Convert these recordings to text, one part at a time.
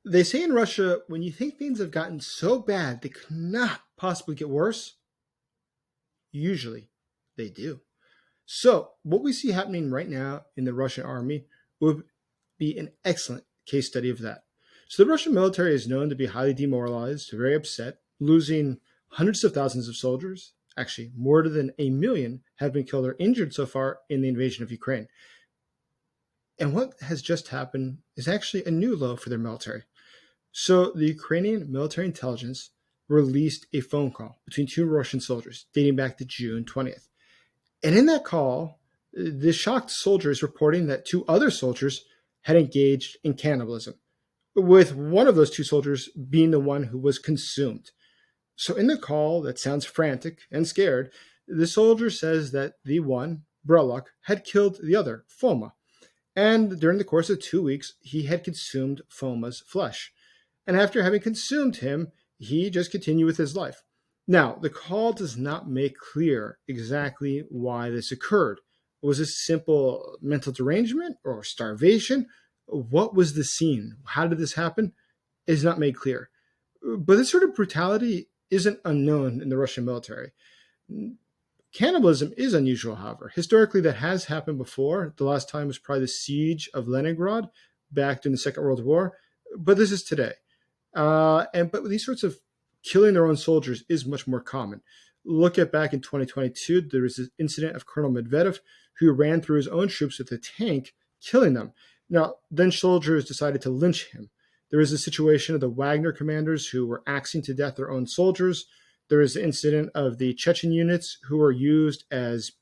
They say in Russia, when you think things have gotten so bad they could not possibly get worse, usually they do. So, what we see happening right now in the Russian army would be an excellent case study of that. So, the Russian military is known to be highly demoralized, very upset, losing hundreds of thousands of soldiers. Actually, more than 1 million have been killed or injured so far in the invasion of Ukraine. And what has just happened is actually a new low for their military. So, the Ukrainian military intelligence released a phone call between two Russian soldiers dating back to June 20th. And in that call, the shocked soldiers reporting that two other soldiers had engaged in cannibalism, with one of those two soldiers being the one who was consumed. So in the call that sounds frantic and scared, the soldier says that the one, Brelok, had killed the other, Foma. And during the course of 2 weeks, he had consumed Foma's flesh. And after having consumed him, he just continued with his life. Now, the call does not make clear exactly why this occurred. Was this simple mental derangement or starvation? What was the scene? How did this happen? It is not made clear. But this sort of brutality isn't unknown in the Russian military. Cannibalism is unusual, however. Historically, that has happened before. The last time was probably the siege of Leningrad back during the Second World War. But this is today. But these sorts of killing their own soldiers is much more common. Look at back in 2022, there was this incident of Colonel Medvedev who ran through his own troops with a tank, killing them. Now, then soldiers decided to lynch him. There was a situation of the Wagner commanders who were axing to death their own soldiers. There was the incident of the Chechen units who were used as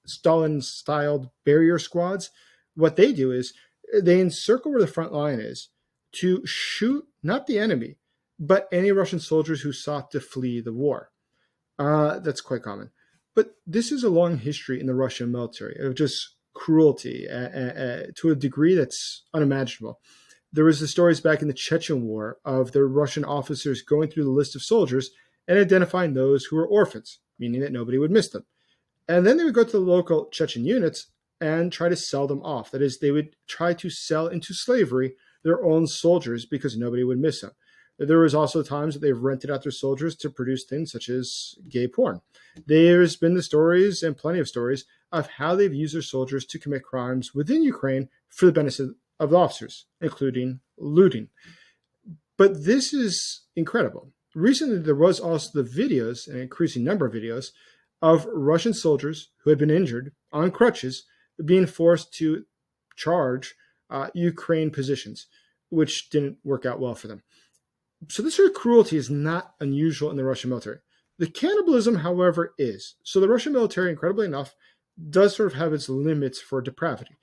Stalin-styled barrier squads. What they do is they encircle where the front line is to shoot not the enemy, but any Russian soldiers who sought to flee the war. That's quite common. But this is a long history in the Russian military of just cruelty to a degree that's unimaginable. There was the stories back in the Chechen War of the Russian officers going through the list of soldiers and identifying those who were orphans, meaning that nobody would miss them. And then they would go to the local Chechen units and try to sell them off. That is, they would try to sell into slavery their own soldiers because nobody would miss them. There was also times that they've rented out their soldiers to produce things such as gay porn. There's been the stories, and plenty of stories, of how they've used their soldiers to commit crimes within Ukraine for the benefit of the officers, including looting. But this is incredible. Recently, there was also the videos, an increasing number of videos, of Russian soldiers who had been injured on crutches being forced to charge Ukraine positions, which didn't work out well for them. So this sort of cruelty is not unusual in the Russian military. The cannibalism, however, is. So the Russian military, incredibly enough, does sort of have its limits for depravity.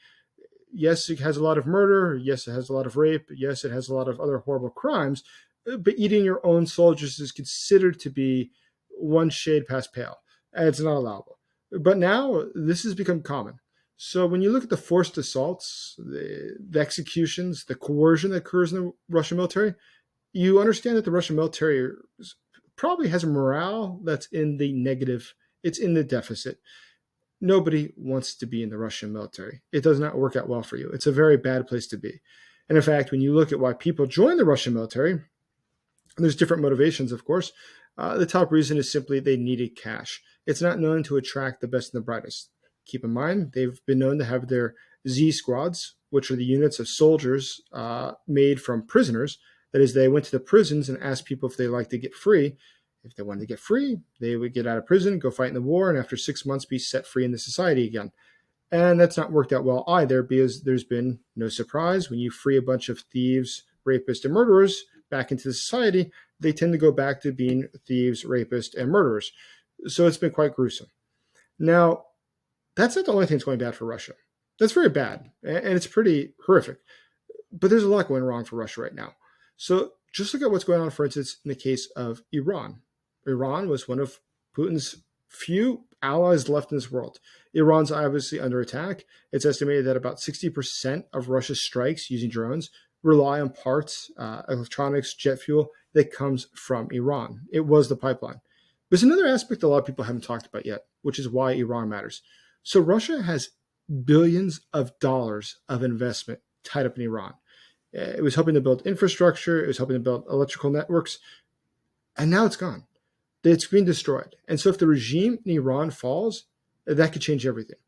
Yes, it has a lot of murder. Yes, it has a lot of rape. Yes, it has a lot of other horrible crimes. But eating your own soldiers is considered to be one shade past pale. And it's not allowable. But now this has become common. So when you look at the forced assaults, the executions, the coercion that occurs in the Russian military, you understand that the Russian military probably has a morale that's in the negative. It's in the deficit. Nobody wants to be in the Russian military. It does not work out well for you. It's a very bad place to be. And in fact, when you look at why people join the Russian military, there's different motivations, of course. The top reason is simply they needed cash. It's not known to attract the best and the brightest. Keep in mind, they've been known to have their Z squads, which are the units of soldiers made from prisoners. That is, they went to the prisons and asked people if they like to get free. If they wanted to get free, they would get out of prison, go fight in the war, and after 6 months be set free into society again. And that's not worked out well either, because there's been no surprise. When you free a bunch of thieves, rapists, and murderers back into society, they tend to go back to being thieves, rapists, and murderers. So it's been quite gruesome. Now, that's not the only thing that's going bad for Russia. That's very bad, and it's pretty horrific. But there's a lot going wrong for Russia right now. So just look at what's going on, for instance, in the case of Iran. Iran was one of Putin's few allies left in this world. Iran's obviously under attack. It's estimated that about 60% of Russia's strikes using drones rely on parts, electronics, jet fuel that comes from Iran. It was the pipeline. There's another aspect a lot of people haven't talked about yet, which is why Iran matters. So Russia has billions of dollars of investment tied up in Iran. It was helping to build infrastructure. It was helping to build electrical networks. And now it's gone. It's being destroyed. And so if the regime in Iran falls, that could change everything.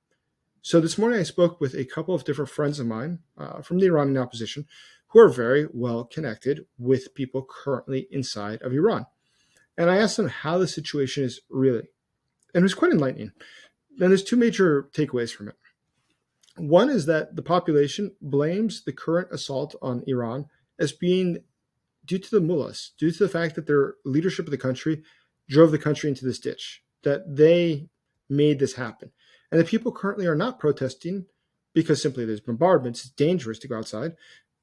So this morning I spoke with a couple of different friends of mine from the Iranian opposition who are very well connected with people currently inside of Iran. And I asked them how the situation is really. And it was quite enlightening. And there's two major takeaways from it. One is that the population blames the current assault on Iran as being due to the mullahs, due to the fact that their leadership of the country drove the country into this ditch, that they made this happen. And the people currently are not protesting because simply there's bombardments, it's dangerous to go outside.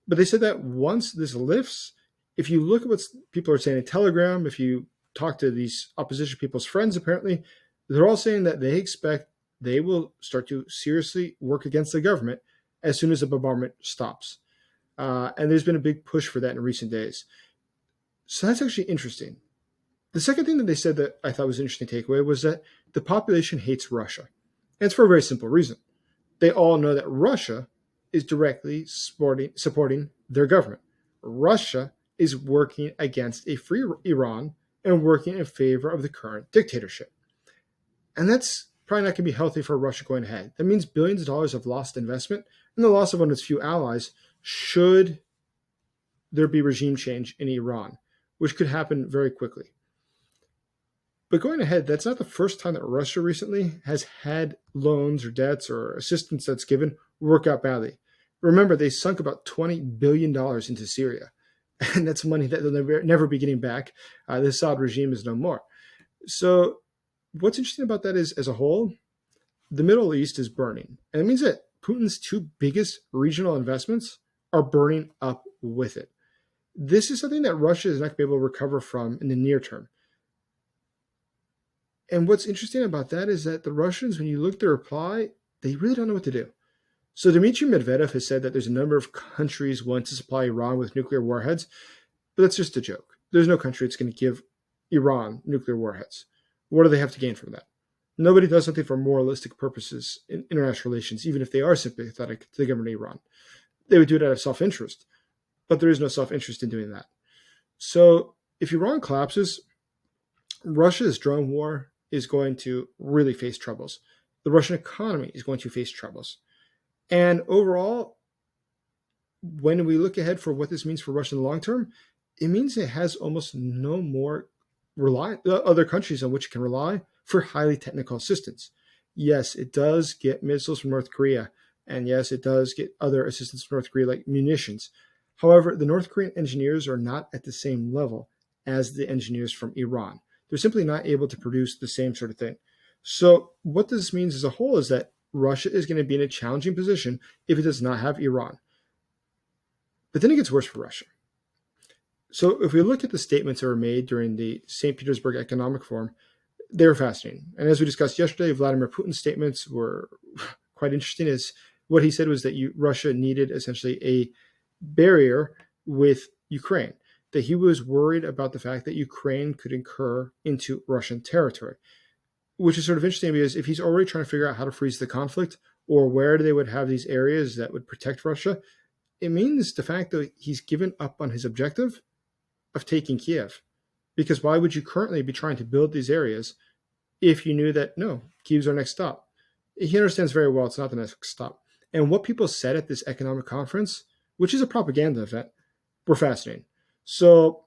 But they said that once this lifts, if you look at what people are saying in Telegram, if you talk to these opposition people's friends, apparently, they're all saying that they expect they will start to seriously work against the government as soon as the bombardment stops. And there's been a big push for that in recent days. So that's actually interesting. The second thing that they said that I thought was an interesting takeaway was that the population hates Russia. And it's for a very simple reason. They all know that Russia is directly supporting their government. Russia is working against a free Iran and working in favor of the current dictatorship. And that's probably not going to be healthy for Russia going ahead. That means billions of dollars of lost investment and the loss of one of its few allies should there be regime change in Iran, which could happen very quickly. But going ahead, that's not the first time that Russia recently has had loans or debts or assistance that's given work out badly. Remember, they sunk about $20 billion into Syria, and that's money that they'll never be getting back. The Assad regime is no more. So what's interesting about that is, as a whole, the Middle East is burning. And it means that Putin's two biggest regional investments are burning up with it. This is something that Russia is not going to be able to recover from in the near term. And what's interesting about that is that the Russians, when you look at their reply, they really don't know what to do. So Dmitry Medvedev has said that there's a number of countries willing to supply Iran with nuclear warheads, but that's just a joke. There's no country that's going to give Iran nuclear warheads. What do they have to gain from that? Nobody does something for moralistic purposes in international relations, even if they are sympathetic to the government of Iran. They would do it out of self-interest, but there is no self-interest in doing that. So if Iran collapses, Russia's drone war is going to really face troubles. The Russian economy is going to face troubles. And overall, when we look ahead for what this means for Russia in the long term, it means it has almost no more other countries on which it can rely for highly technical assistance. Yes, it does get missiles from North Korea. And yes, it does get other assistance from North Korea, like munitions. However, the North Korean engineers are not at the same level as the engineers from Iran. They're simply not able to produce the same sort of thing. So what this means as a whole is that Russia is going to be in a challenging position if it does not have Iran. But then it gets worse for Russia. So if we look at the statements that were made during the St. Petersburg Economic Forum, they were fascinating. And as we discussed yesterday, Vladimir Putin's statements were quite interesting. As what he said was that Russia needed essentially a barrier with Ukraine, that he was worried about the fact that Ukraine could incur into Russian territory, which is sort of interesting because if he's already trying to figure out how to freeze the conflict or where they would have these areas that would protect Russia, it means the fact that he's given up on his objective of taking Kyiv. Because why would you currently be trying to build these areas if you knew that, no, Kyiv's our next stop? He understands very well it's not the next stop. And what people said at this economic conference, which is a propaganda event, were fascinating. So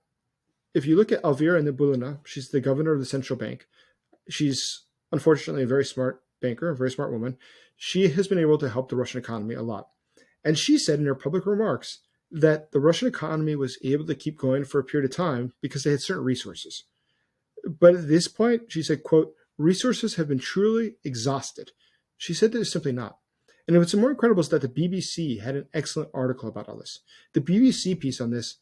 if you look at Elvira Nabiullina, she's the governor of the central bank. She's unfortunately a very smart banker, a very smart woman. She has been able to help the Russian economy a lot. And she said in her public remarks that the Russian economy was able to keep going for a period of time because they had certain resources. But at this point, she said, quote, resources have been truly exhausted. She said that it's simply not. And what's more incredible is that the BBC had an excellent article about all this. The BBC piece on this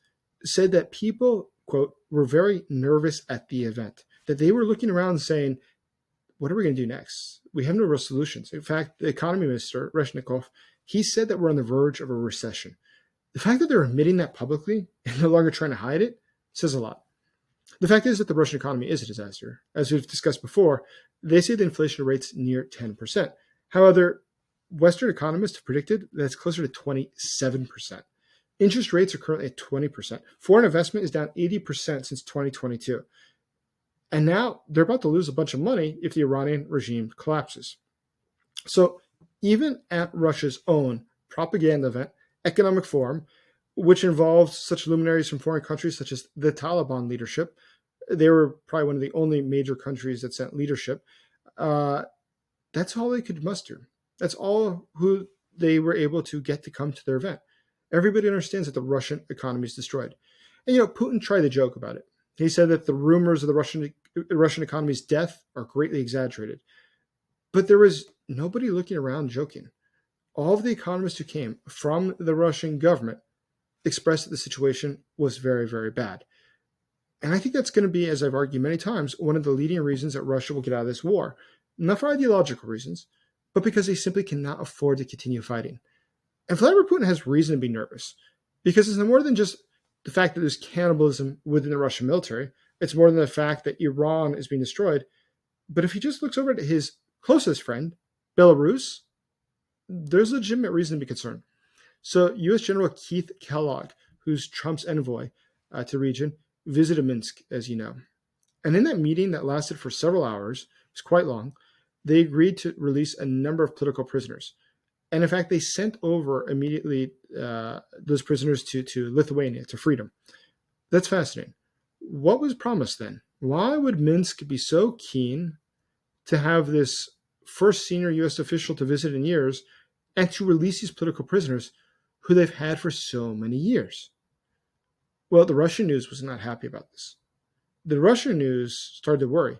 said that people, quote, were very nervous at the event, that they were looking around and saying, what are we going to do next? We have no real solutions. In fact, the Economy Minister Reshetnikov, he said that we're on the verge of a recession. The fact that they're admitting that publicly and no longer trying to hide it says a lot. The fact is that the Russian economy is a disaster. As we've discussed before, they say the inflation rate's near 10%. However, Western economists have predicted that it's closer to 27%. Interest rates are currently at 20%. Foreign investment is down 80% since 2022. And now they're about to lose a bunch of money if the Iranian regime collapses. So even at Russia's own propaganda event, Economic Forum, which involved such luminaries from foreign countries such as the Taliban leadership, they were probably one of the only major countries that sent leadership. That's all they could muster. That's all who they were able to get to come to their event. Everybody understands that the Russian economy is destroyed. And, Putin tried to joke about it. He said that the rumors of the Russian economy's death are greatly exaggerated. But there was nobody looking around joking. All of the economists who came from the Russian government expressed that the situation was very, very bad. And I think that's going to be, as I've argued many times, one of the leading reasons that Russia will get out of this war. Not for ideological reasons, but because they simply cannot afford to continue fighting. And Vladimir Putin has reason to be nervous, because it's more than just the fact that there's cannibalism within the Russian military. It's more than the fact that Iran is being destroyed. But if he just looks over at his closest friend, Belarus, there's legitimate reason to be concerned. So U.S. General Keith Kellogg, who's Trump's envoy to the region, visited Minsk, as you know. And in that meeting that lasted for several hours, it was quite long, they agreed to release a number of political prisoners. And in fact, they sent over immediately those prisoners to Lithuania, to freedom. That's fascinating. What was promised then? Why would Minsk be so keen to have this first senior U.S. official to visit in years and to release these political prisoners who they've had for so many years? Well, the Russian news was not happy about this. The Russian news started to worry.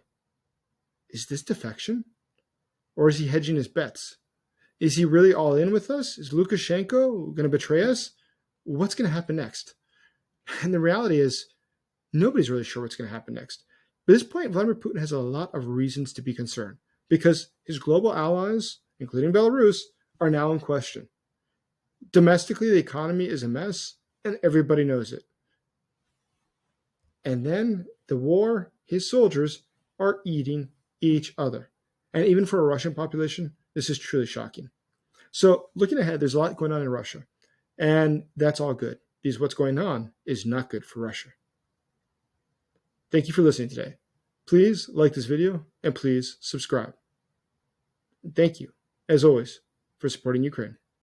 Is this defection? Or is he hedging his bets? Is he really all in with us? Is Lukashenko going to betray us? What's going to happen next? And the reality is, nobody's really sure what's going to happen next. But at this point, Vladimir Putin has a lot of reasons to be concerned because his global allies, including Belarus, are now in question. Domestically, the economy is a mess, and everybody knows it. And then the war, his soldiers are eating each other. And even for a Russian population, this is truly shocking. So looking ahead, there's a lot going on in Russia. And that's all good because what's going on is not good for Russia. Thank you for listening today. Please like this video and please subscribe. Thank you, as always, for supporting Ukraine.